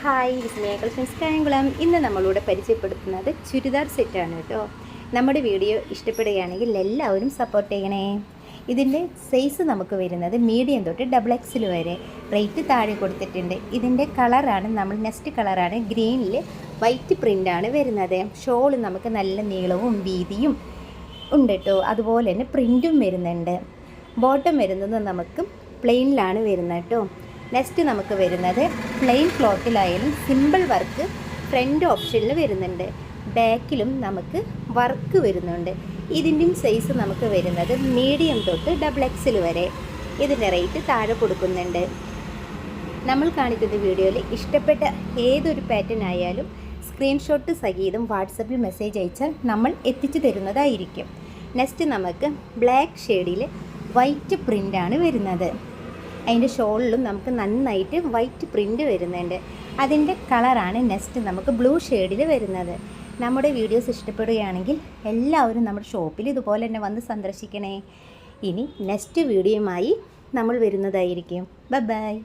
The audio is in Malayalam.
ഹായ് വിസ്മയ കളക്ഷൻസ് കായംകുളം. ഇന്ന് നമ്മളോട് പരിചയപ്പെടുത്തുന്നത് ചുരിദാർ സെറ്റാണ് കേട്ടോ. നമ്മുടെ വീഡിയോ ഇഷ്ടപ്പെടുകയാണെങ്കിൽ എല്ലാവരും സപ്പോർട്ട് ചെയ്യണേ. ഇതിൻ്റെ സൈസ് നമുക്ക് വരുന്നത് മീഡിയം തൊട്ട് XXL വരെ. റേറ്റ് താഴെ കൊടുത്തിട്ടുണ്ട്. ഇതിൻ്റെ കളറാണ് നെക്സ്റ്റ് കളറാണ് ഗ്രീനിൽ വൈറ്റ് പ്രിൻ്റാണ് വരുന്നത്. ഷോള് നമുക്ക് നല്ല നീളവും വീതിയും ഉണ്ട് കേട്ടോ. അതുപോലെ തന്നെ പ്രിൻറ്റും വരുന്നുണ്ട്. ബോട്ടം വരുന്നത് നമുക്ക് പ്ലെയിനിലാണ് വരുന്നത് കേട്ടോ. നെക്സ്റ്റ് നമുക്ക് വരുന്നത് പ്ലെയിൻ ക്ലോത്തിലായാലും സിമ്പിൾ വർക്ക് ഫ്രണ്ട് ഓപ്ഷനിൽ വരുന്നുണ്ട്. ബാക്കിലും നമുക്ക് വർക്ക് വരുന്നുണ്ട്. ഇതിൻ്റെയും സൈസ് നമുക്ക് വരുന്നത് മീഡിയം തൊട്ട് XXL വരെ. ഇതിൻ്റെ റേറ്റ് താഴെ കൊടുക്കുന്നുണ്ട്. നമ്മൾ കാണിക്കുന്ന വീഡിയോയിൽ ഇഷ്ടപ്പെട്ട ഏതൊരു പാറ്റേൺ ആയാലും സ്ക്രീൻഷോട്ട് സഹിതം വാട്സപ്പിൽ മെസ്സേജ് അയച്ചാൽ നമ്മൾ എത്തിച്ചു തരുന്നതായിരിക്കും. നെക്സ്റ്റ് നമുക്ക് ബ്ലാക്ക് ഷെയ്ഡിൽ വൈറ്റ് പ്രിൻ്റാണ് വരുന്നത്. അതിൻ്റെ ഷോളിലും നമുക്ക് നന്നായിട്ട് വൈറ്റ് പ്രിൻ്റ് വരുന്നുണ്ട്. അതിൻ്റെ കളറാണ് നെക്സ്റ്റ് നമുക്ക് ബ്ലൂ ഷെയ്ഡിൽ വരുന്നത്. നമ്മുടെ വീഡിയോസ് ഇഷ്ടപ്പെടുകയാണെങ്കിൽ എല്ലാവരും നമ്മുടെ ഷോപ്പിൽ ഇതുപോലെ തന്നെ വന്ന് സന്ദർശിക്കണേ. ഇനി നെക്സ്റ്റ് വീഡിയോയുമായി നമ്മൾ വരുന്നതായിരിക്കും. ബൈ.